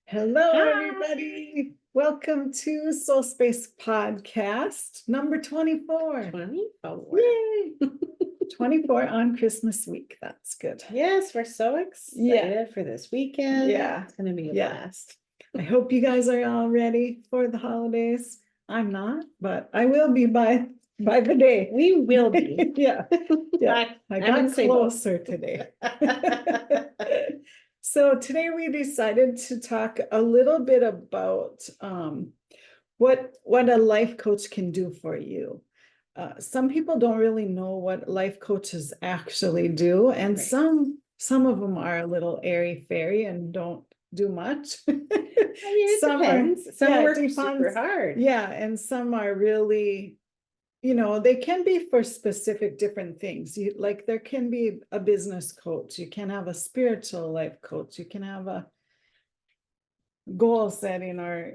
Hello, Hi. everybody. Welcome to SoulSpace podcast number 24. 24. Yay! 24 on Christmas week. That's good. Yes, we're so excited for this weekend. Yeah. It's going to be a Yeah. blast. I hope you guys are all ready for the holidays. I'm not, but I will be by the day. We will be. Yeah. I I'm got in the same boat. closer today. So today we decided to talk a little bit about what a life coach can do for you. Some people don't really know what life coaches actually do, and Right. some of them are a little airy-fairy and don't do much. I mean, it depends. Some work super hard. Yeah, and some are really, they can be for specific different things. Like there can be a business coach, you can have a spiritual life coach, you can have a goal setting or,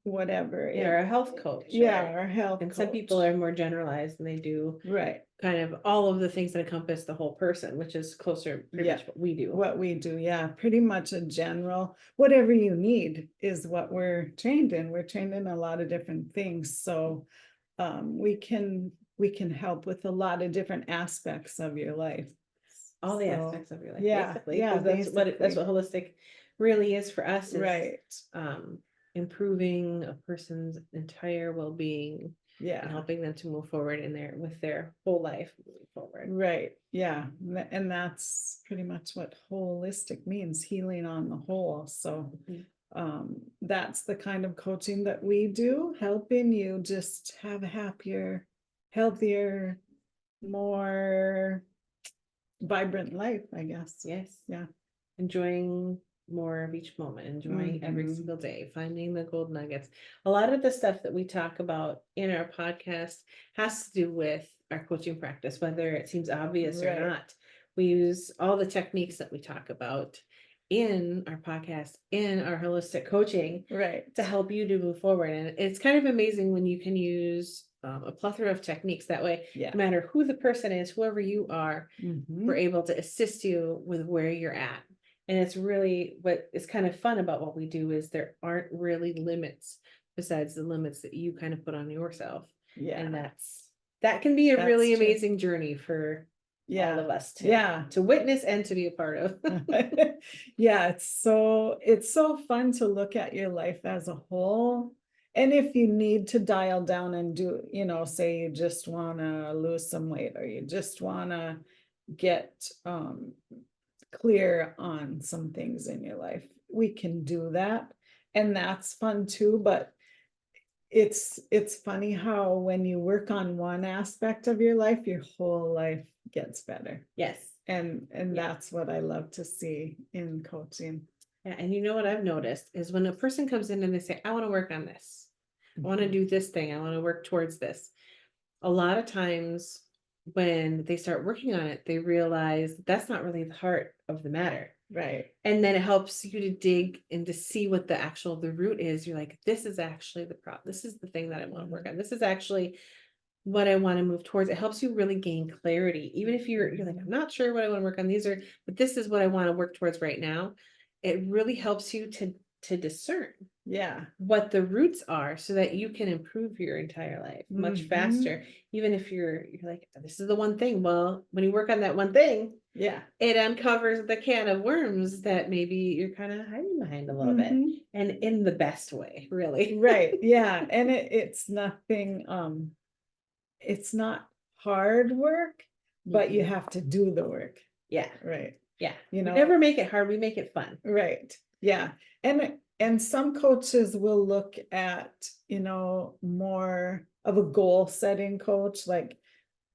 whatever. Yeah, or a health coach. Yeah, or health And coach. some people are more generalized and they do right. kind of all of the things that encompass the whole person, which is closer pretty much what we do. What we do, yeah, pretty much a general, whatever you need is what we're trained in. We're trained in a lot of different things. So we can help with a lot of different aspects of your life. All the aspects of your life, yeah, basically. yeah, That's what holistic really is for us, is right. Improving a person's entire well-being, Yeah, and helping them to move forward with their whole life moving forward. Right. Yeah. And that's pretty much what holistic means, healing on the whole. So that's the kind of coaching that we do, helping you just have a happier, healthier, more vibrant life, I guess. Yes. Yeah. Enjoying more of each moment, enjoying every single day, finding the gold nuggets. A lot of the stuff that we talk about in our podcast has to do with our coaching practice, whether it seems obvious or not. We use all the techniques that we talk about in our podcast, in our holistic coaching, to help you to move forward. And it's kind of amazing when you can use a plethora of techniques. That way, no matter who the person is, whoever you are, we're able to assist you with where you're at. And it's really what is kind of fun about what we do is there aren't really limits besides the limits that you kind of put on yourself. Yeah. And that can be a really amazing journey for all of us to witness and to be a part of. Yeah, it's so fun to look at your life as a whole. And if you need to dial down and do, say you just want to lose some weight, or you just want to get clear on some things in your life, we can do that, and that's fun too. But it's funny how when you work on one aspect of your life, your whole life gets better. Yes. And that's what I love to see in coaching. Yeah, and you know what I've noticed is when a person comes in and they say, I want to work on this, I want to do this thing, I want to work towards this. A lot of times when they start working on it, they realize that's not really the heart of the matter. Right. And then it helps you to dig and to see what the root is. You're like, this is actually the problem. This is the thing that I want to work on. This is actually what I want to move towards. It helps you really gain clarity. Even if you're like, I'm not sure what I want to work on, but this is what I want to work towards right now. It really helps you to discern what the roots are, so that you can improve your entire life much faster. Even if you're like, this is the one thing. Well, when you work on that one thing, it uncovers the can of worms that maybe you're kind of hiding behind a little bit, and in the best way, really. Right. Yeah. And it's nothing, it's not hard work, but you have to do the work. Yeah. Right. Yeah. We never make it hard. We make it fun. Right. Yeah. And some coaches will look at, more of a goal setting coach. Like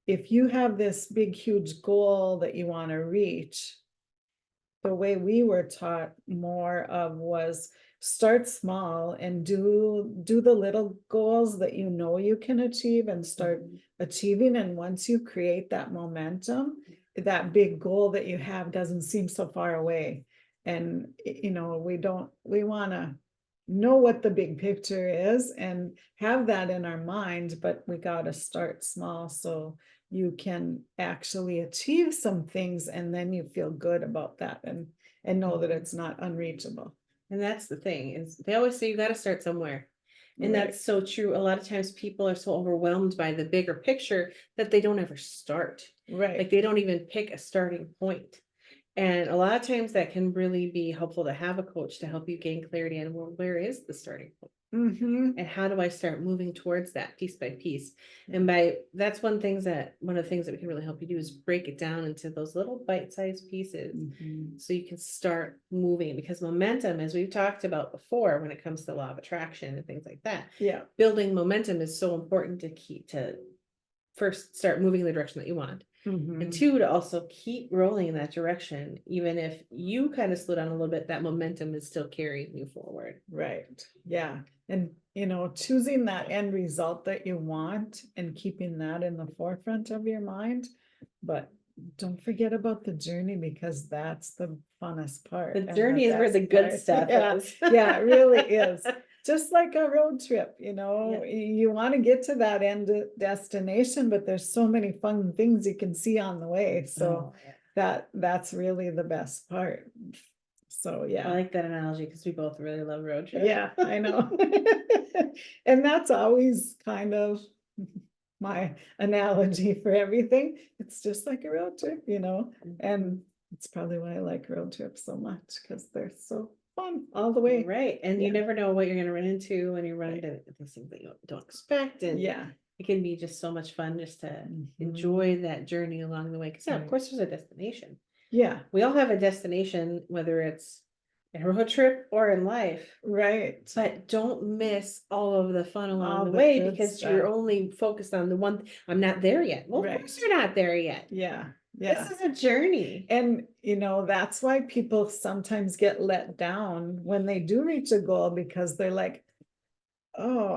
if you have this big, huge goal that you want to reach, the way we were taught more of was start small and do the little goals that you can achieve, and start achieving. And once you create that momentum, that big goal that you have doesn't seem so far away. And we want to know what the big picture is and have that in our mind, but we got to start small so you can actually achieve some things, and then you feel good about that, and and know that it's not unreachable. And that's the thing, is they always say you got to start somewhere. And Right. that's so true. A lot of times people are so overwhelmed by the bigger picture that they don't ever start. Like Right. they don't even pick a starting point. And a lot of times that can really be helpful to have a coach to help you gain clarity on, well, where is the starting point? Mm-hmm. And how do I start moving towards that piece by piece? Yeah. And that's one of the things that we can really help you do is break it down into those little bite-sized pieces. Mm-hmm. So you can start moving, because momentum, as we've talked about before, when it comes to law of attraction and things like that, Yeah. building momentum is so important to first start moving in the direction that you want. Mm-hmm. And two, to also keep rolling in that direction. Even if you kind of slow down a little bit, that momentum is still carrying you forward. Right. Yeah. And, choosing that end result that you want and keeping that in the forefront of your mind. But don't forget about the journey, because that's the funnest part. The and journey is where the best good part. stuff Yeah. is. Yeah, it really is. Just like a road trip, you want to get to that end destination, but there's so many fun things you can see on the way. So Oh, yeah. that's really the best part. So I yeah. like that analogy because we both really love road trips. Yeah, I know. And that's always kind of my analogy for everything. It's just like a road trip, and it's probably why I like road trips so much, because they're so fun all the way. Right. And you Yeah. never know what you're going to run into when you run Right. into these things that you don't expect. And Yeah. it can be just so much fun just to Mhm. enjoy that journey along the way. Because, yeah, of Right. course, there's a destination. Yeah, We all have a destination, whether it's in a road trip or in life. right. But don't miss all of the fun along All the the way, good because you're stuff. only focused on the one. I'm not there yet. Well, of Right. course you're not there yet. Yeah, This yeah. is a journey. And that's why people sometimes get let down when they do reach a goal, because they're like, oh,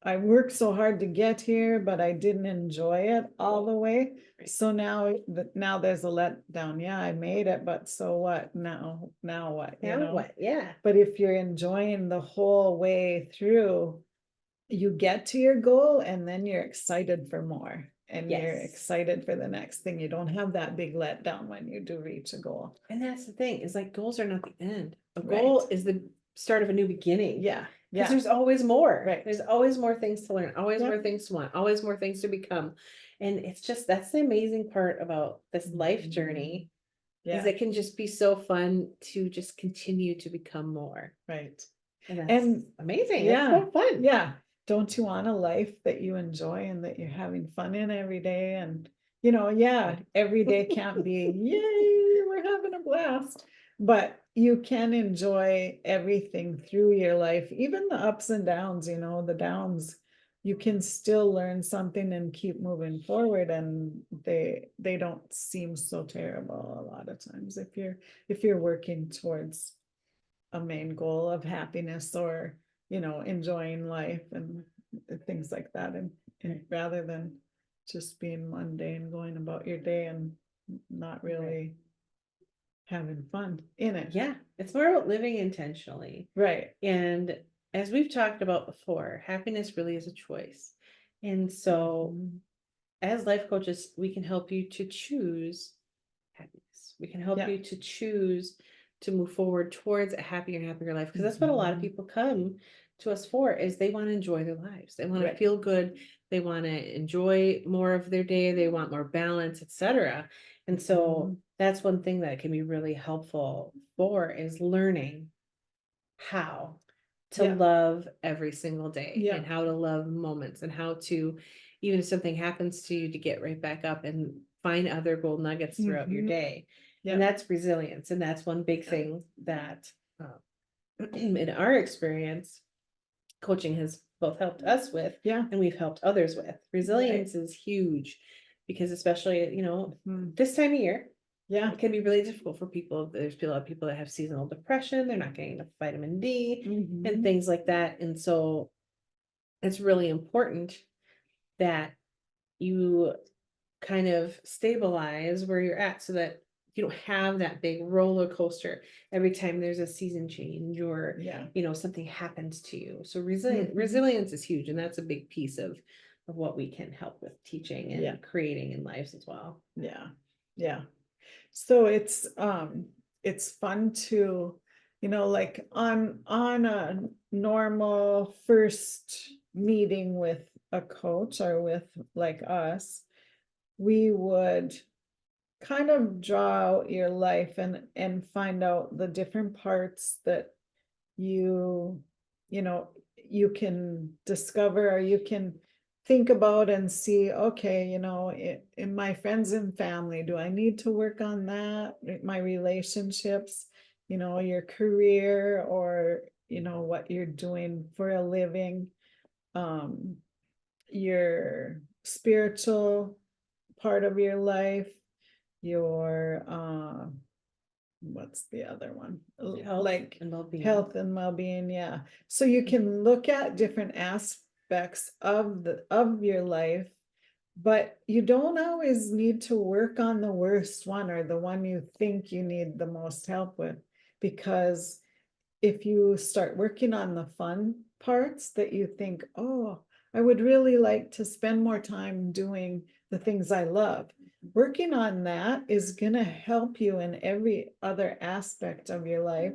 I worked so hard to get here, but I didn't enjoy it all the way. Right. So now there's a letdown. Yeah, I made it, but so what? Now what? Now what? Yeah. But if you're enjoying the whole way through, you get to your goal and then you're excited for more. And you're Yes. excited for the next thing. You don't have that big letdown when you do reach a goal. And that's the thing, is like goals are not the end. A Right. goal is the start of a new beginning. Yeah, Because yeah, there's always more. Right. There's always more things to learn, always Yep. more things to want, always more things to become. And it's just, that's the amazing part about this life journey, is yeah, it can just be so fun to just continue to become more. right. And that's And amazing. yeah, It's so fun. yeah. Don't you want a life that you enjoy and that you're having fun in every day? And, yeah, every day can't be, yay, we're having a blast. But you can enjoy everything through your life, even the ups and downs, the downs. You can still learn something and keep moving forward, and they don't seem so terrible a lot of times if you're working towards a main goal of happiness, or enjoying life and things like that, and rather than just being mundane, going about your day and not really having fun in it. Yeah. It's more about living intentionally. Right. And as we've talked about before, happiness really is a choice. And so Mhm. as life coaches, we can help you to choose happiness. We can help Yeah. you to choose to move forward towards a happier and happier life. Because that's what a lot of Mhm. people come to us for, is they want to enjoy their lives. They want to Right. feel good. They want to enjoy more of their day. They want more balance, etc. And so Mhm. that's one thing that can be really helpful for, is learning how to Yeah. love every single day, Yeah. and how to love moments, and how to, even if something happens to you, to get right back up and find other gold nuggets throughout your Mhm. day. Yeah. And that's resilience. And that's one big thing that in our experience, coaching has both helped us with, Yeah. and we've helped others with. Resilience is huge, because especially, Mhm. this time of year, Yeah. it can be really difficult for people. There's a lot of people that have seasonal depression. They're not getting enough vitamin D and Mhm. things like that. And so it's really important that you kind of stabilize where you're at, so that you don't have that big roller coaster every time there's a season change, or Yeah. something happens to you. So Mhm. resilience is huge, and that's a big piece of what we can help with teaching and Yeah. creating in lives as well. Yeah. Yeah. So it's it's fun to, like on a normal first meeting with a coach or with like us, we would kind of draw out your life and find out the different parts that you you know you can discover, or you can think about and see, okay, in my friends and family, do I need to work on that, my relationships, your career, or what you're doing for a living, um your spiritual part of your life, your what's the other one? Health Like and well-being. health and well-being, yeah. So you can look at different aspects of your life, but you don't always need to work on the worst one or the one you think you need the most help with, because if you start working on the fun parts that you think, oh, I would really like to spend more time doing the things I love, working on that is going to help you in every other aspect of your life.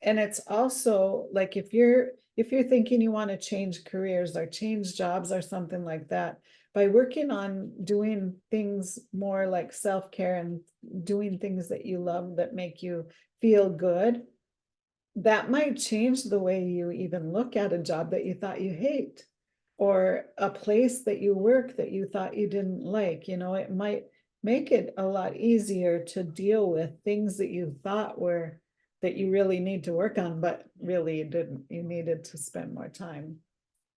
And it's also like, if you're thinking you want to change careers or change jobs or something like that, by working on doing things more like self-care and doing things that you love that make you feel good, that might change the way you even look at a job that you thought you hate, or a place that you work that you thought you didn't like. It might make it a lot easier to deal with things that you thought were that you really need to work on, but really you didn't. You needed to spend more time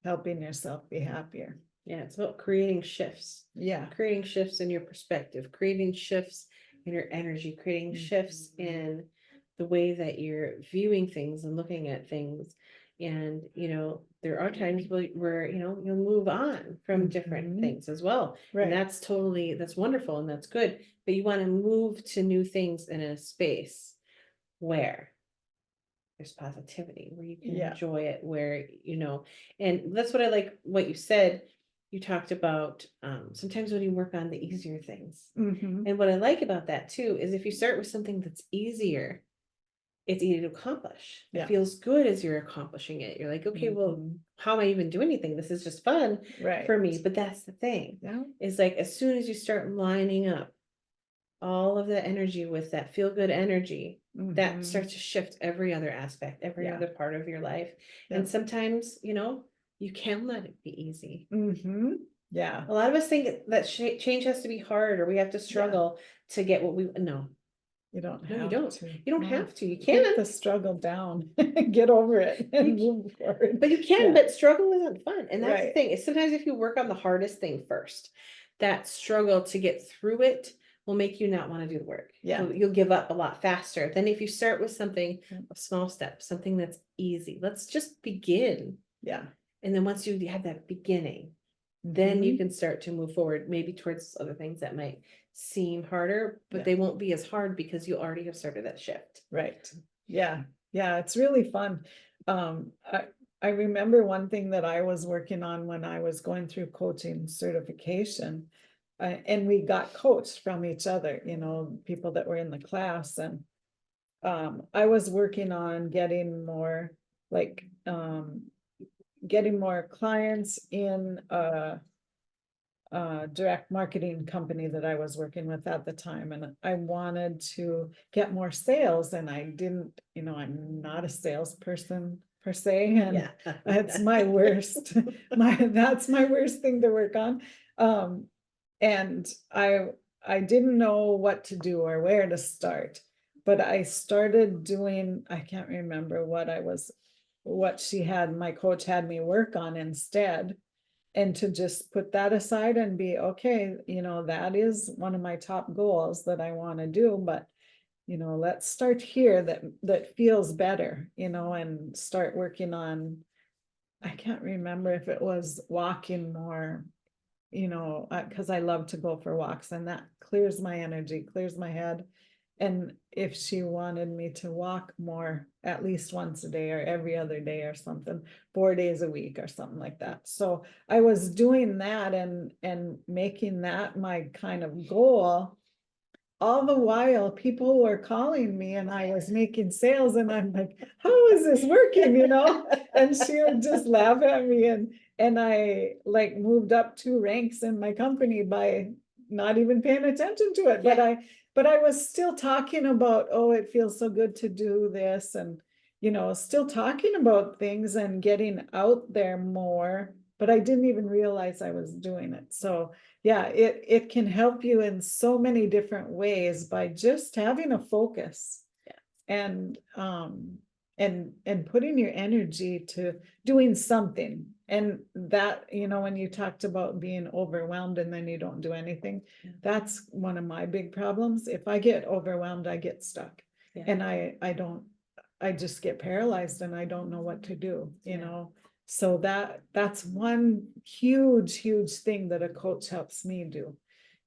helping yourself be happier. Yeah, it's about creating shifts. Yeah. Creating shifts in your perspective, creating shifts in your energy, creating shifts in the way that you're viewing things and looking at things. And, there are times where, you'll move on from different things as well. And Right. that's wonderful and that's good. But you want to move to new things in a space where there's positivity, where you can Yeah. enjoy it, where, and that's what I like what you said. You talked about sometimes when you work on the easier things. Mhm. And what I like about that too is if you start with something that's easier, it's easy to accomplish. Yeah. It feels good as you're accomplishing it. You're like, okay, well, how am I even doing anything? This is just fun Right. for me. But that's the thing. Yeah. Is like as soon as you start lining up all of that energy with that feel good energy, that Mhm. starts to shift every other aspect, every Yeah. other part of your life. Yeah. And sometimes, you can let it be easy. Yeah. A lot of us think that change has to be hard or we have to struggle to get what we no. You don't No, you have don't. to. You don't No. have to. You Put can. the struggle down, get over it and move forward. But you can, Yeah. but struggle isn't fun. And that's the Right. thing. Is sometimes if you work on the hardest thing first, that struggle to get through it will make you not want to do the work. Yeah. You'll give up a lot faster than if you start with something of small steps, something that's easy. Let's just begin. Yeah. And then once you have that beginning, then you can start to move forward, maybe towards other things that might seem harder, but Yeah. they won't be as hard because you already have started that shift. Right. Yeah. Yeah. It's really fun. I remember one thing that I was working on when I was going through coaching certification, and we got coached from each other, people that were in the class. And I was working on getting more, like, getting more clients in direct marketing company that I was working with at the time. And I wanted to get more sales, and I didn't, I'm not a salesperson per se. And Yeah. it's my worst, that's my worst thing to work on. And I didn't know what to do or where to start, but I started doing, I can't remember what my coach had me work on instead. And to just put that aside and be okay, that is one of my top goals that I want to do, but let's start here, that feels better, and start working on, I can't remember if it was walking more, because I love to go for walks, and that clears my energy, clears my head. And if she wanted me to walk more, at least once a day or every other day or something, 4 days a week or something like that. So I was doing that and making that my kind of goal. all the while people were calling me and I was making sales and I'm like, how is this working, you know? And she would just laugh at me and I like moved up 2 ranks in my company by not even paying attention to it. But I was still talking about, oh, it feels so good to do this and, you know, still talking about things and getting out there more, but I didn't even realize I was doing it. So yeah, it can help you in so many different ways by just having a focus. Yeah. And putting your energy to doing something. And that, you know, when you talked about being overwhelmed and then you don't do anything, Yeah. that's one of my big problems. If I get overwhelmed, I get stuck. Yeah. And I just get paralyzed and I don't know what to do, you Yeah. know. So that's one huge thing that a coach helps me do,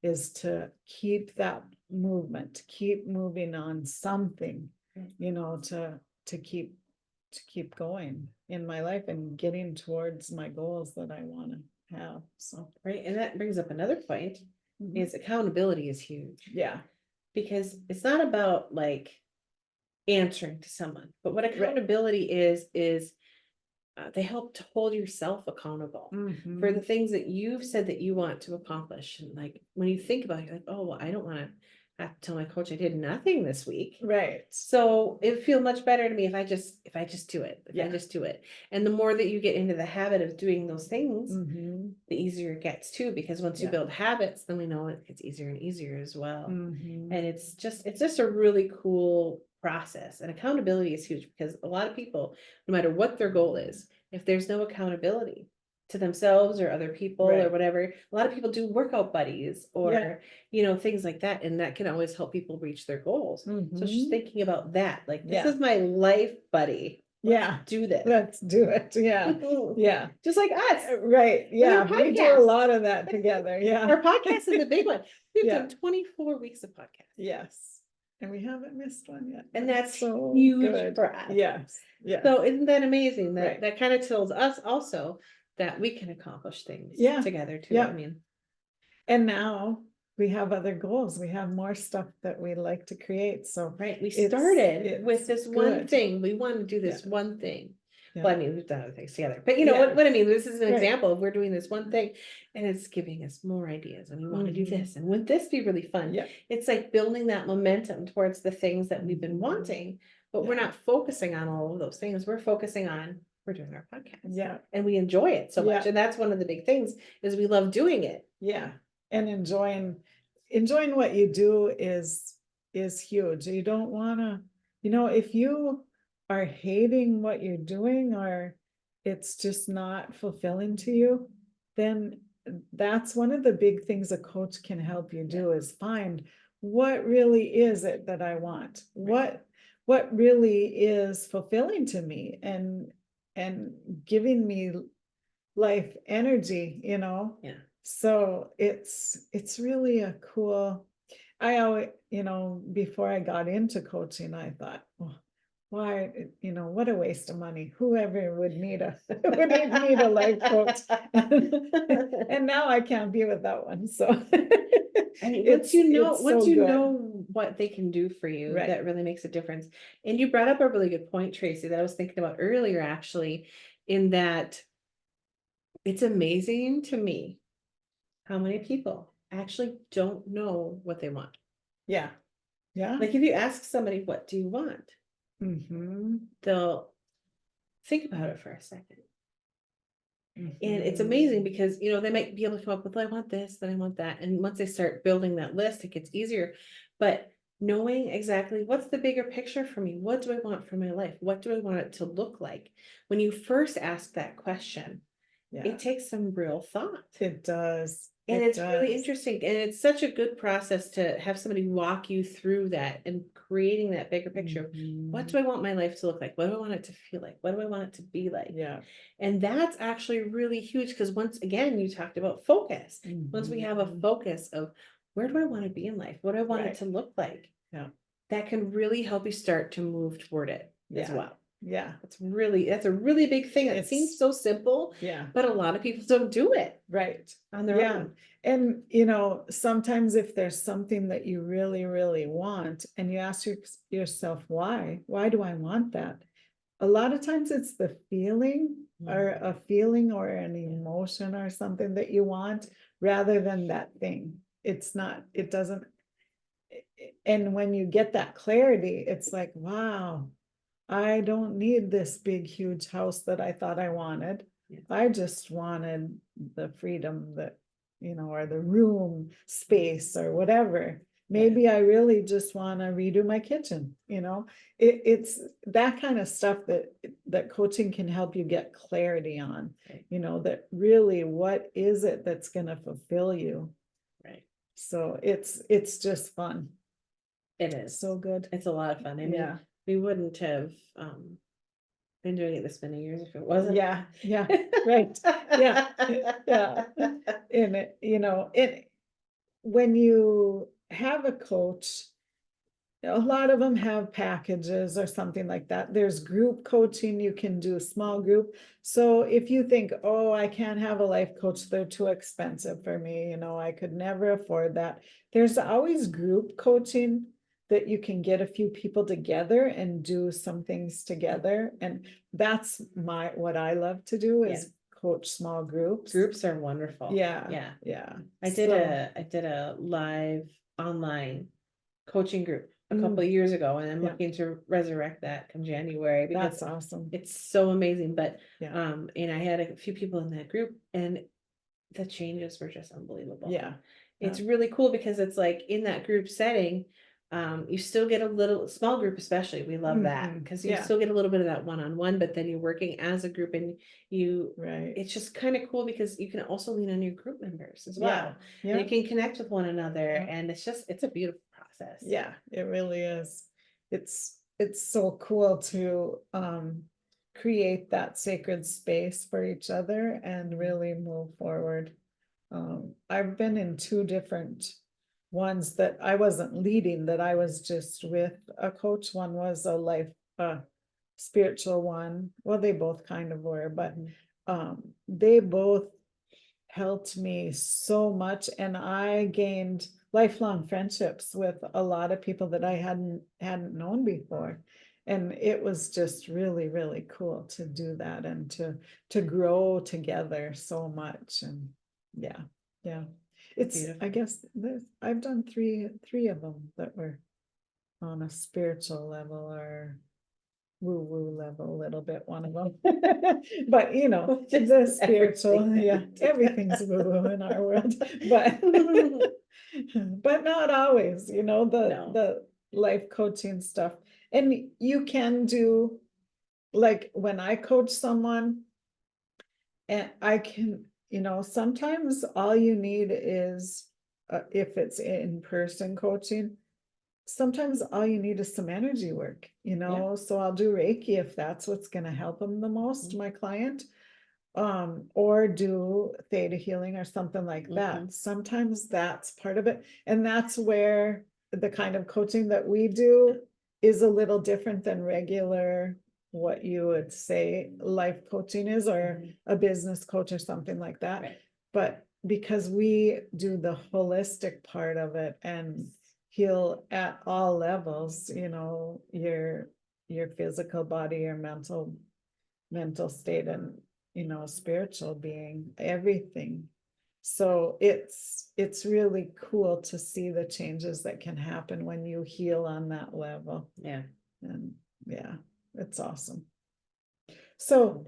is to keep that movement, keep moving on something, you know, to keep going in my life and getting towards my goals that I want to have. So Right. And that brings up another point, mhm. is accountability is huge. Yeah. Because it's not about like answering to someone, but what Right. accountability is they help to hold yourself accountable for the Mhm. things that you've said that you want to accomplish. And like when you think about it, you're like, oh, well, I don't want to have to tell my coach I did nothing this week. Right. So it would feel much better to me if I just do it. If I Yeah. just do it. And the more that you get into the habit of doing those things, Mhm. the easier it gets too, because once you Yeah. build habits, then we know it gets easier and easier as well. Mhm. And it's just a really cool process. And accountability is huge, because a lot of people, no matter what their goal is, if there's no accountability to themselves or other people or Right. whatever, a lot of people do workout buddies or Yeah. you know, things like that, and that can always help people reach their goals. So just Mhm. thinking about that, like, this Yeah. is my life buddy. Yeah. Do this. Let's do it. Yeah. Yeah. Just like us. Right. Yeah. our We do a podcast. lot of that together. Yeah. Our podcast is a big one. We've Yeah. done 24 weeks of podcast. Yes. And we haven't missed one yet. And that's so huge good for us. Yes. Yeah. So isn't that amazing that Right. that kind of tells us also that we can accomplish things Yeah. together too. Yeah. I mean, And now we have other goals. We have more stuff that we like to create. So right. We it's- started with it's this one good. thing. We want to do this Yeah. one thing. Yeah. Well, I mean, we've done other things together, but you know Yeah. what I mean? This is an Right. example of we're doing this one thing and it's giving us more ideas, and we want to do Mhm. this. And wouldn't this be really fun? Yeah. It's like building that momentum towards the things that we've been Mhm. wanting, but we're Yeah. not focusing on all of those things. We're focusing on we're doing our podcast. Yeah. And we enjoy it so much. Yeah. And that's one of the big things, is we love doing it. Yeah. And enjoying what you do is huge. You don't want to, you know, if you are hating what you're doing or it's just not fulfilling to you, then that's one of the big things a coach can help you do, is find what really is it that I want? What really is fulfilling to me and giving me life energy, you know? Yeah. So it's really a cool, I always, you know, before I got into coaching, I thought, well, why, you know, what a waste of money. Whoever would need a life coach. And now I can't be without one. So I mean, once you know good. what they can do for you, Right. that really makes a difference. And you brought up a really good point, Tracy, that I was thinking about earlier, actually, in that it's amazing to me how many people actually don't know what they want. Yeah. Yeah. Like if you ask somebody, what do you want? Mm-hmm. They'll think about it for a second. Mm-hmm. And it's amazing because, you know, they might be able to come up with, I want this, then I want that. And once they start building that list, it gets easier. But knowing exactly what's the bigger picture for me? What do I want for my life? What do I want it to look like? When you first ask that question, Yeah. it takes some real thought. It does. And It it's does. really interesting. And it's such a good process to have somebody walk you through that and creating that bigger picture. What do I want my life to look like? What do I want it to feel like? What do I want it to be like? Yeah. And that's actually really huge, because once again, you talked about focus. Once we have a focus of where do I want to be in life? What do I want it Right. to look like? Yeah. That can really help you start to move toward it as Yeah. well. Yeah, That's a really big thing. It seems It's- so simple, yeah, but a lot of people don't do it right. on their Yeah. own. And, sometimes if there's something that you really, really want and you ask yourself, why do I want that? A lot of times it's the feeling or a feeling or an emotion or something that you want rather than that thing. It's not, it doesn't. And when you get that clarity, it's like, wow, I don't need this big, huge house that I thought I wanted. Yeah. I just wanted the freedom that, or the room space or whatever. Maybe I really just want to redo my kitchen, it's that kind of stuff that coaching can help you get clarity on, Right. that really what is it that's going to fulfill you. Right. So it's just fun. It is. So good. It's a lot of fun. I mean, Yeah. we wouldn't have been doing it this many years if it wasn't. Yeah, yeah, right. Yeah, yeah. And when you have a coach, a lot of them have packages or something like that. There's group coaching, you can do small group. So if you think, oh, I can't have a life coach, they're too expensive for me, I could never afford that. There's always group coaching that you can get a few people together and do some things together. And that's what I love to do is coach small groups. Groups are wonderful. Yeah. Yeah. Yeah. I did a live online coaching group a couple of years ago, and I'm Yeah. looking to resurrect that come January because That's awesome. it's so amazing. But Yeah. and I had a few people in that group, and the changes were just unbelievable. Yeah. It's really cool because it's like in that group setting, you still get a little small group, especially. We love that because you still get a little bit of that one-on-one, but then you're working as a group and Right. it's just kind of cool because you can also lean on your group members as Yeah. well. Yeah. And you can connect with one another, Yeah. and it's a beautiful process. Yeah, it really is. It's so cool to create that sacred space for each other and really move forward. I've been in two different ones that I wasn't leading, that I was just with a coach. One was a life spiritual one. Well, they both kind of were, but they both helped me so much, and I gained lifelong friendships with a lot of people that I hadn't known before. And it was just really, really cool to do that and to grow together so much. And yeah, it's Beautiful. I guess I've done three of them that were on a spiritual level or woo-woo level a little bit, one of them. But Just the spiritual, everything. everything's woo-woo in our world, but but not always, the life coaching stuff. And you can do, like when I coach someone, and I can, sometimes all you need is if it's in person coaching, sometimes all you need is some energy work, so I'll do Reiki if that's what's going to help them the most, my client, or do theta healing or something like that. Sometimes that's part of it, and that's where the kind of coaching that we do is a little different than regular, what you would say life coaching is, or a business coach or something like that. Right. But because we do the holistic part of it and heal at all levels, your physical body, your mental state, and spiritual being, everything. So it's really cool to see the changes that can happen when you heal on that level. Yeah. And yeah, it's awesome. So,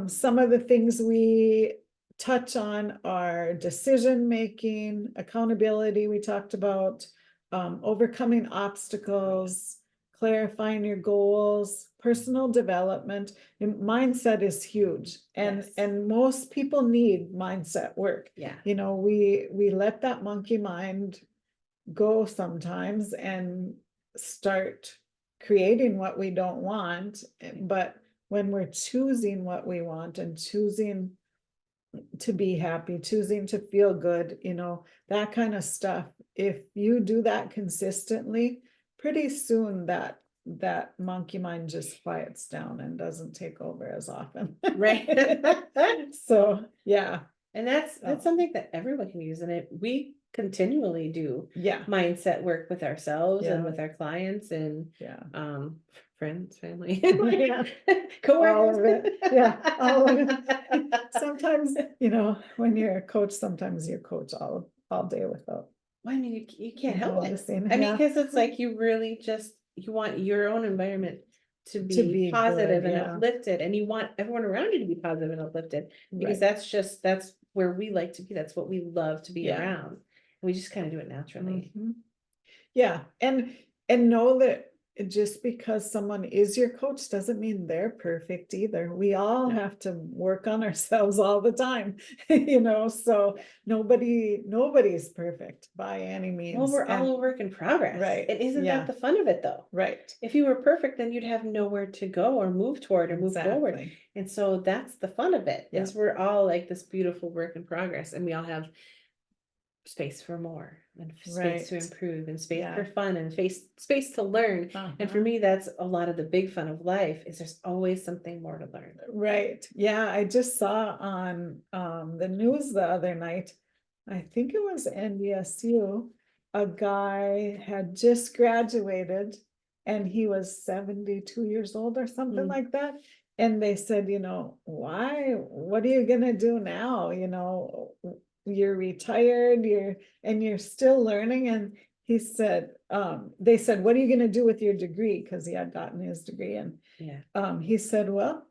some of the things we touch on are decision making, accountability, we talked about, overcoming obstacles, clarifying your goals, personal development, and mindset is huge. And most people need mindset work. Yeah. We let that monkey mind go sometimes and start creating what we don't want. But when we're choosing what we want and choosing to be happy, choosing to feel good, that kind of stuff, if you do that consistently, pretty soon that that monkey mind just quiets down and doesn't take over as often. Right. So, yeah, And that's something that everyone can use, and we continually do yeah, mindset work with ourselves and Yeah. with our clients and yeah. friends, family, Yeah. coworkers. All of it. Yeah, all of it. Sometimes, when you're a coach, sometimes you coach all day without Well, I mean, you can't help it. noticing. I mean, Yeah. because it's like you really just you want your own environment to To be be positive good, and yeah. uplifted, and you want everyone around you to be positive and uplifted because Right. that's where we like to be. That's what we love to be Yeah. around. And we just kind of do it naturally. Mhm. Yeah, and know that just because someone is your coach doesn't mean they're perfect either. We all No. have to work on ourselves all the time, so nobody's perfect by any means. Well, we're all And a work in progress. right, And isn't yeah. that the fun of it though? Right. If you were perfect, then you'd have nowhere to go or move toward or move forward. Exactly. And so that's the fun of it, Yeah. is we're all like this beautiful work in progress, and we all have space for more and space to Right. improve and space Yeah. for fun and space to learn. And for Uh-huh. me, that's a lot of the big fun of life, is there's always something more to learn. Right. Yeah, I just saw on the news the other night, I think it was NDSU, a guy had just graduated and he was 72 years old or something Mm. like that. And they said, what are you gonna do now? You're retired, you're still learning. And he said, they said, what are you gonna do with your degree? Because he had gotten his degree. And Yeah. he said, well,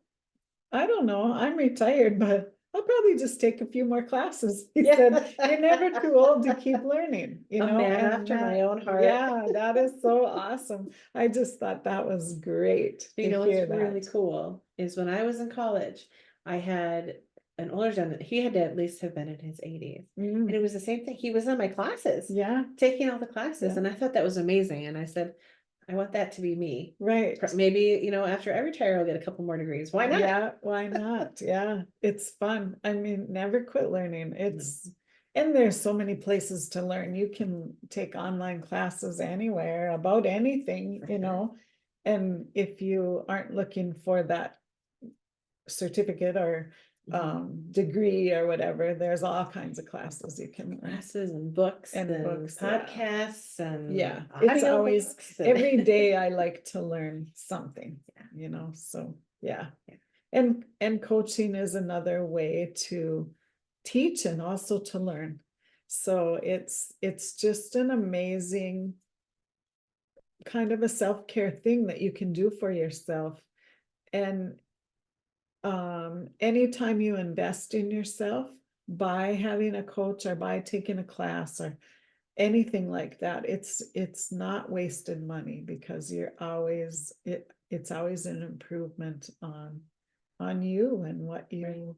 I don't know, I'm retired, but I'll probably just take a few more classes. He said, you're never too old to keep learning, A man and after my that, own heart. yeah, that is so awesome. I just thought that was great You to know hear what's really that. cool is when I was in college, I had an older gentleman. He had to at least have been in his 80s. And it Mm, was the same thing. He was in my classes, yeah, taking all the classes. Yeah. And I thought that was amazing. And I said, I want that to be me. right. Maybe, after I retire, I'll get a couple more degrees. Why not? Yeah, why not? Yeah, it's fun. I mean, never quit learning. And there's so many places to learn. You can take online classes anywhere about anything, For sure. And if you aren't looking for that certificate or degree or whatever, there's all kinds of classes you can learn. Classes and books And and books, yeah. podcasts and Yeah, it's always, audiobooks every day I like to learn something, so, yeah. And coaching is another way to teach and also to learn. So it's just an amazing kind of a self-care thing that you can do for yourself. And anytime you invest in yourself by having a coach or by taking a class or anything like that, it's not wasted money, because it's always an improvement on you and what you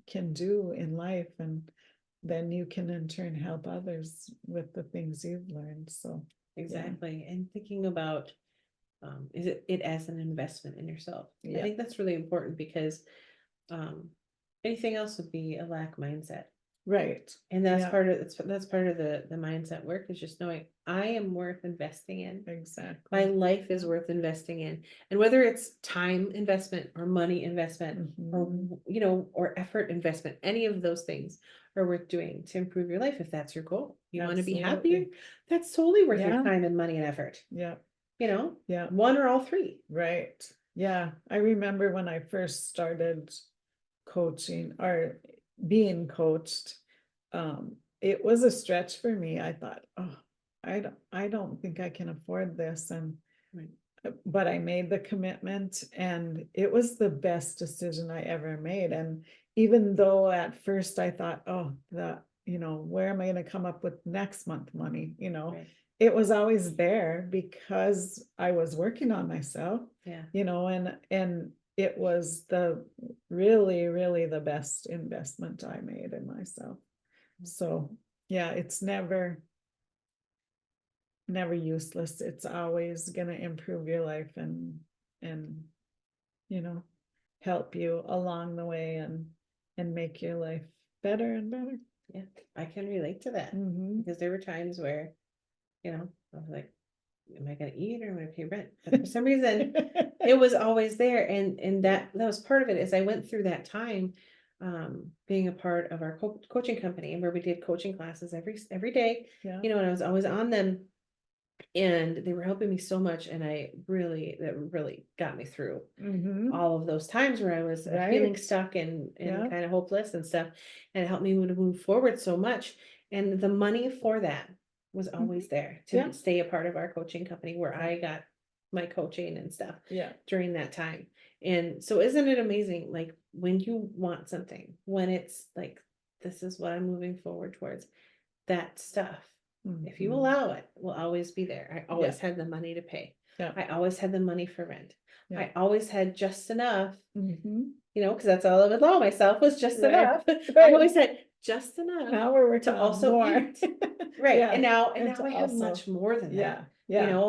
can do in life, and then you can in turn help others with the things you've learned. So exactly. And thinking about is it as an investment in yourself. I yeah, think that's really important because anything else would be a lack mindset. right. And that's Yeah, part of that's part of the mindset work, is just knowing I am worth investing in. exactly. My life is worth investing in. And whether it's time investment or money investment or Mhm. or effort investment, any of those things are worth doing to improve your life if that's your goal. You want to be happier, Absolutely. that's totally worth your Yeah. time and money and effort. Yeah, yeah, One or all three. right. Yeah, I remember when I first started coaching or being coached, it was a stretch for me. I thought, oh, I don't think I can afford this. And Right. but I made the commitment, and it was the best decision I ever made. And even though at first I thought, oh, where am I going to come up with next month money? Right. It was always there because I was working on myself, Yeah. and it was really, really the best investment I made in myself. So yeah, it's never useless. It's always going to improve your life and you know help you along the way and make your life better and better. Yeah, I can relate to that Mhm. because there were times where, I was like, am I gonna eat or am I gonna pay rent? But for some reason, it was always there. And that was part of it, is I went through that time, being a part of our coaching company where we did coaching classes every day, Yeah. and I was always on them, and they were helping me so much. And that really got me through Mhm. all of those times where I was feeling Right. stuck and Yeah. kind of hopeless and stuff, and it helped me to move forward so much. And the money for that was Mhm. always there Yeah. to stay a part of our coaching company where I got my coaching and stuff Yeah. during that time. And so isn't it amazing, like when you want something, when it's like, this is what I'm moving forward towards, that stuff, if you Mhm. allow it, will always be there. I always Yeah. had the money to pay. Yeah. I always had the money for rent. Yeah. I always had just enough, Mhm. because that's all I would allow myself was just Right. enough. I Right. always had just enough Now we're working to on also more. eat. Right. Yeah. And now to I have also, much more than yeah. that. Yeah.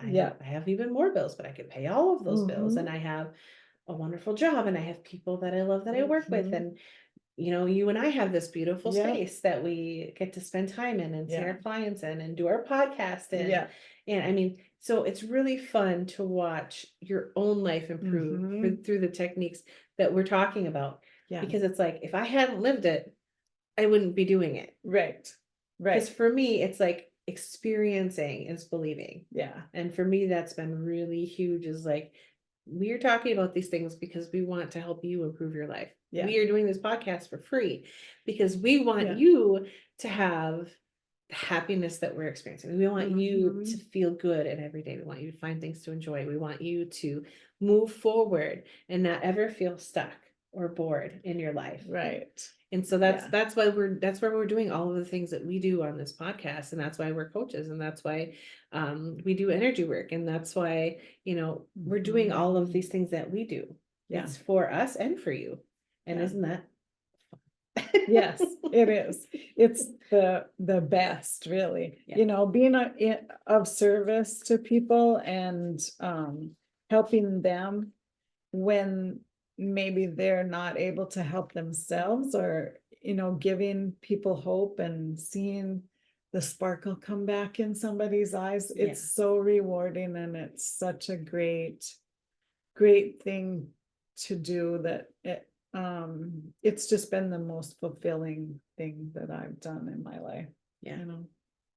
Yeah. I have even more bills, but I can pay all of those bills. And Mhm. I have a wonderful job, and I have people that I love that I work with. Mhm. And you and I have this beautiful Yeah. space that we get to spend time in and see Yeah. our clients in and do our podcast in. Yeah. And I mean, so it's really fun to watch your own life improve Mhm. through the techniques that we're talking about. Yeah. Because it's like, if I hadn't lived it, I wouldn't be doing it. Right. Because Right. for me, it's like experiencing is believing. Yeah. And for me, that's been really huge, is like, we are talking about these things because we want to help you improve your life. Yeah. We are doing this podcast for free because we want Yeah. you to have the happiness that we're experiencing. We want you to Mhm. feel good in every day. We want you to find things to enjoy. We want you to move forward and not ever feel stuck or bored in your life. Right. And so Yeah. that's why we're doing all of the things that we do on this podcast, and that's why we're coaches, and that's why we do energy work, and that's why we're doing all of Mhm. these things that we do. Yeah. It's for us and for you. And Yeah. isn't that Yes, it is. It's the best, really. Yeah. Being of service to people and helping them when maybe they're not able to help themselves, or giving people hope and seeing the sparkle come back in somebody's eyes. Yeah. It's so rewarding, and it's such a great thing to do, that it's just been the most fulfilling thing that I've done in my life. Yeah.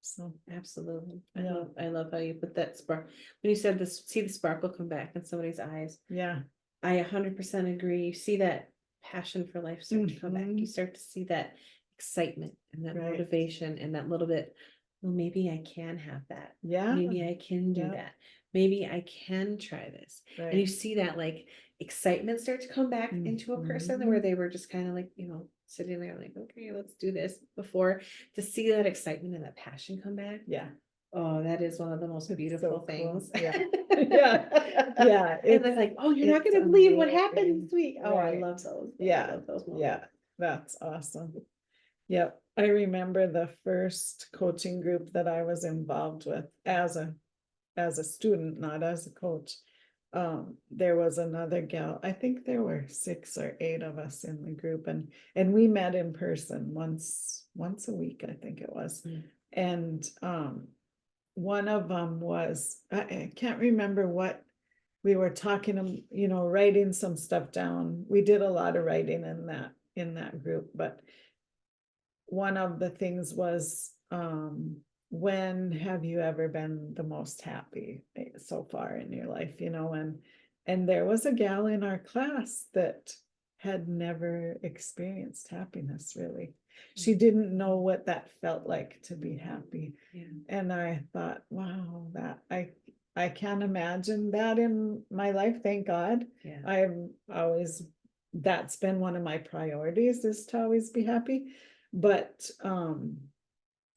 So Absolutely. Yeah. I love how you put that spark when you said this, see the sparkle come back in somebody's eyes. yeah. I 100% agree. You see that passion for life start to come back. You Mhm. start to see that excitement and that Right. motivation and that little bit, well, maybe I can have that. Yeah. Maybe I can do Yeah. that. Maybe I can try this. And you Right. see that like excitement start to come back into a person where Mhm. they were just kind of like, sitting there like, okay, let's do this before, to see that excitement and that passion come back. Yeah. Oh, that is one of the most It's beautiful so cool. things. Yeah. Yeah. And they're like, oh, you're not it's gonna believe what happened amazing. this week. Oh, I Right. love those. I Yeah. love those moments. Yeah. That's awesome. Yep. I remember the first coaching group that I was involved with as a student, not as a coach. There was another gal, I think there were 6 or 8 of us in the group, and we met in person once a week, I think it was. Mm. And one of them was, I can't remember what we were talking, writing some stuff down. We did a lot of writing in that group, but one of the things was, when have you ever been the most happy so far in your life, and there was a gal in our class that had never experienced happiness, really. She didn't know what that felt like to be happy. Yeah. And I thought, wow, that I can't imagine that in my life. Thank God. Yeah. I've always, that's been one of my priorities, is to always be happy. But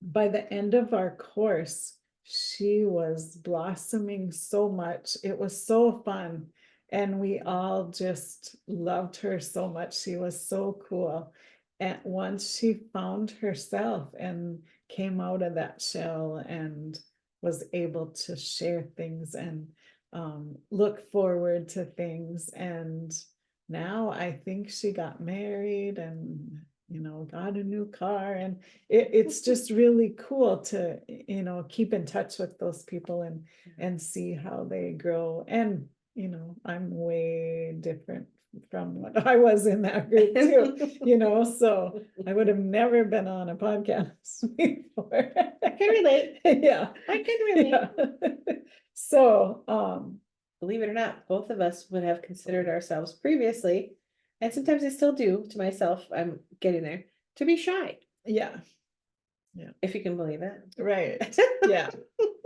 by the end of our course, she was blossoming so much. It was so fun. And we all just loved her so much. She was so cool. And once she found herself and came out of that shell and was able to share things and look forward to things. And now I think she got married and got a new car, and it's just really cool to, keep in touch with those people and see how they grow. And, I'm way different from what I was in that group too, so I would have never been on a podcast before. I can relate. Yeah. I can relate. Yeah. So, Believe it or not, both of us would have considered ourselves previously, and sometimes I still do to myself, I'm getting there, to be shy, yeah, if you can believe it. right. Yeah.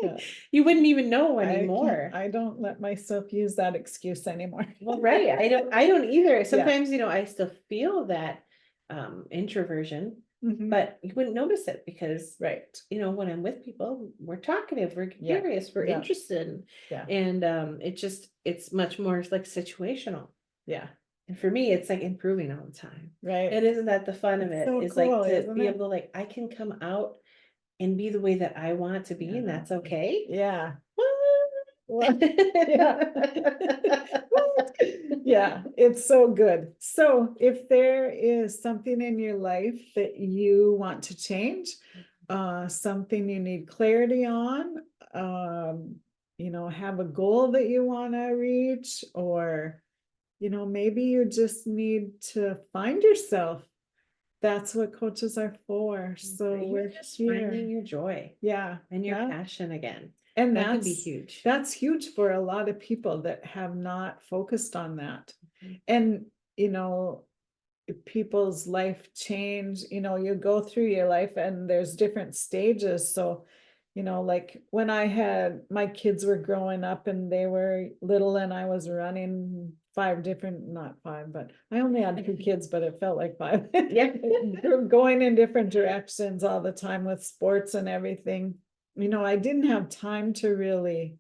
Yeah. You wouldn't even know I can't- anymore. I don't let myself use that excuse anymore. Well, right, I don't either. Sometimes, I still feel that introversion, Mhm. but you wouldn't notice it because, Right. when I'm with people, we're talkative, we're Yeah. curious, we're Yeah. interested. Yeah. And it's much more like situational. Yeah. And for me, it's like improving all the time. Right. And isn't that the fun of It's it? so Is cool, like to isn't be it? able to like, I can come out and be the way that I want to be, and Yeah. that's okay. Yeah. What? Yeah. What? Yeah, it's so good. So if there is something in your life that you want to change, something you need clarity on, have a goal that you want to reach, or, maybe you just need to find yourself. That's what coaches are for. So You're we're just here. finding your joy Yeah. and your Yeah. passion again. And That can be huge. that's huge for a lot of people that have not focused on that. Mhm. And, people's life change, you go through your life and there's different stages. So, like when my kids were growing up and they were little and I was running not five, but I only had 2 kids, but it felt like 5. Yeah. Going in different directions all the time with sports and everything. I didn't have time to really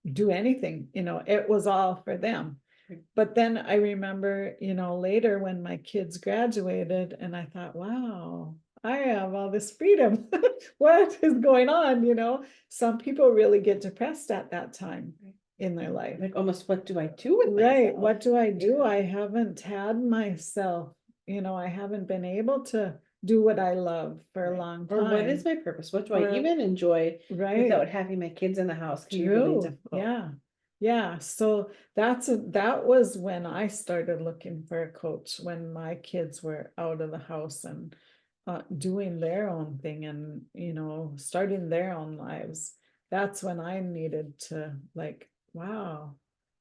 do anything, it was all for them. But then I remember, later when my kids graduated and I thought, wow, I have all this freedom. What is going on? Some people really get depressed at that time in their life. Like almost, what do I do with Right. myself? What do I do? Yeah. I haven't had myself, I haven't been able to do what I love for a Right. long Or what is time. my purpose? What do I Or- even enjoy Right. without having my kids in the house? Can be really True. difficult. Yeah. Yeah. So that was when I started looking for a coach, when my kids were out of the house and doing their own thing and, starting their own lives. That's when I needed to like, wow,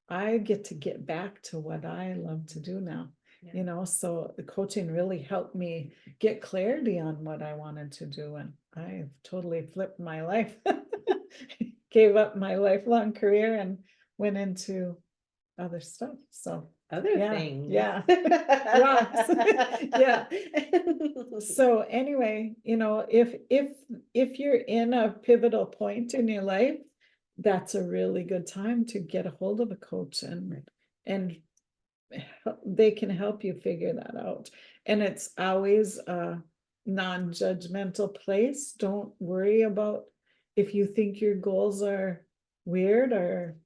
I get to get back to what I love to do now. Yeah. So the coaching really helped me get clarity on what I wanted to do. And I've totally flipped my life. Gave up my lifelong career and went into other stuff. So Other yeah, things. yeah. Rocks. Yeah. So anyway, if you're in a pivotal point in your life, that's a really good time to get a hold of a coach and they can help you figure that out. And it's always a non-judgmental place. Don't worry about if you think your goals are weird or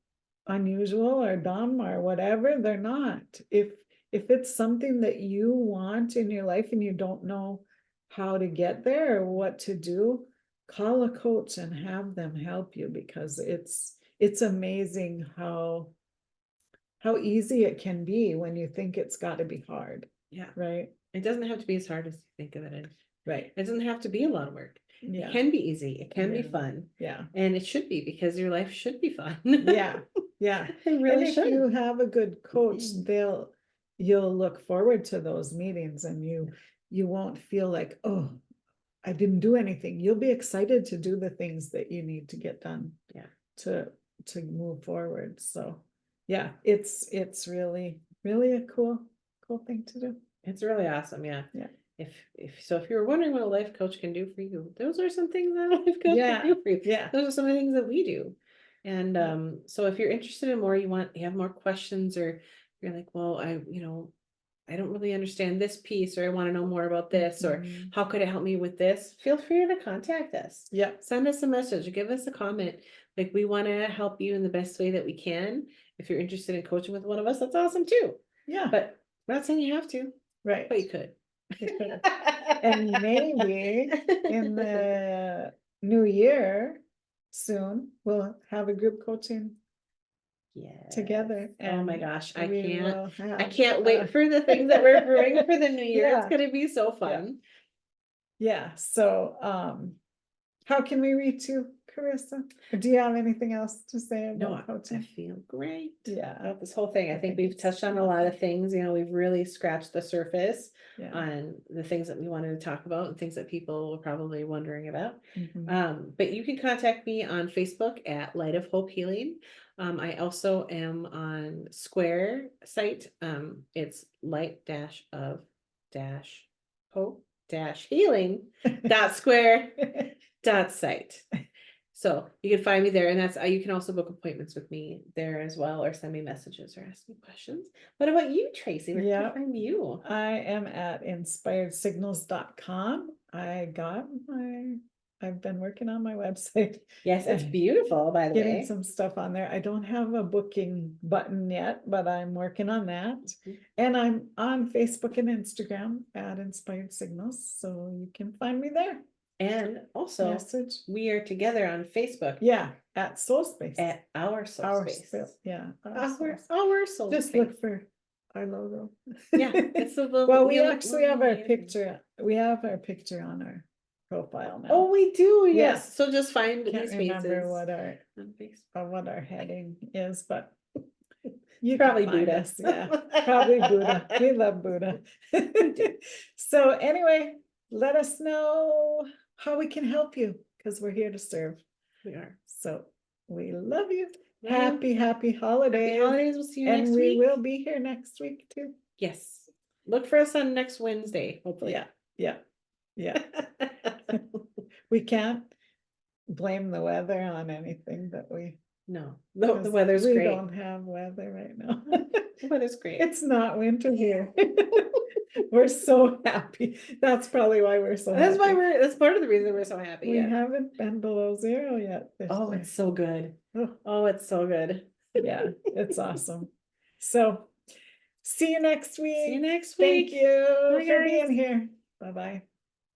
unusual or dumb or whatever, they're not. If it's something that you want in your life and you don't know how to get there or what to do, call a coach and have them help you, because it's amazing how easy it can be when you think it's got to be hard. Yeah. Right. It doesn't have to be as hard as you think of it. Right. It doesn't have to be a lot of work. Yeah. It can be easy. It can be Yeah. fun. Yeah. And it should be, because your life should be fun. Yeah. Yeah. It really And if should. you have a good coach, you'll look forward to those meetings and you won't feel like, oh, I didn't do anything. You'll be excited to do the things that you need to get done. Yeah. To move forward. So yeah, it's really, really a cool thing to do. It's really awesome. Yeah. Yeah. If you're wondering what a life coach can do for you, those are some things that a life coach Yeah. can do for you. Yeah. Those are some of the things that we do. And Yeah. so if you're interested in more, you have more questions, or you're like, well, I don't really understand this piece, or I want to know more about this, or Mhm. how could it help me with this? Feel free to contact us. Yeah. Send us a message, give us a comment. Like, we want to help you in the best way that we can. If you're interested in coaching with one of us, that's awesome too. Yeah. But I'm not saying you have to, Right. but you could. And maybe in the new year, soon, we'll have a group coaching together. Oh my and gosh, we will I have, can't wait for the things that we're brewing for the new year. It's Yeah. gonna be so fun. Yeah, so, how can we reach you, Carissa? Or do you have anything else to say No, about I coaching? feel great. Yeah. About this whole thing. I I think think we've it's touched on a lot of awesome. things, we've really scratched the surface Yeah. on the things that we wanted to talk about and things that people were probably wondering about. Mhm. But you can contact me on Facebook at Light of Hope Healing. I also am on Square site. It's light-of-hope-healing.square.site. So you can find me there, and that's you can also book appointments with me there as well, or send me messages or ask me questions. What about you, Tracy? Where can I Yeah. find you? I am at inspiredsignals.com. I've been working on my website. Yes, it's and beautiful, by the Getting way. some stuff on there. I don't have a booking button yet, but I'm working on that. Mhm. And I'm on Facebook and Instagram at Inspired Signals, so you can find me there. And also, Message. we are together on Facebook Yeah, at SoulSpace. at our SoulSpace. Yeah. Our SoulSpace. Just look for our logo. Yeah, it's a little. Well, we you'll- actually have you'll our see it. picture. We have our picture on our profile now. Oh, we do. Yeah. Yes. So just find Can't these remember faces what on Facebook. what our heading is, but you Probably can find Buddha. us. Yeah, probably Buddha. We love Buddha. So anyway, let us know how we can help you, because we're here to serve. We are. So we love you. Love you. Happy holidays. Happy holidays. We'll see you And next we week. will be here next week too. Yes. Look for us on next Wednesday, hopefully. Yeah. We can't blame the weather on anything that No, the weather's we great. don't have weather right now. The weather's great. It's not winter here. We're so happy. That's probably why we're so That's why happy. that's part of the reason we're so happy. We Yeah. haven't been below zero yet. Oh, it's so good. Oh, Oh, it's so good. yeah, it's awesome. So see you next week. See you next Thank week. you Bye, for guys. being here. Bye-bye.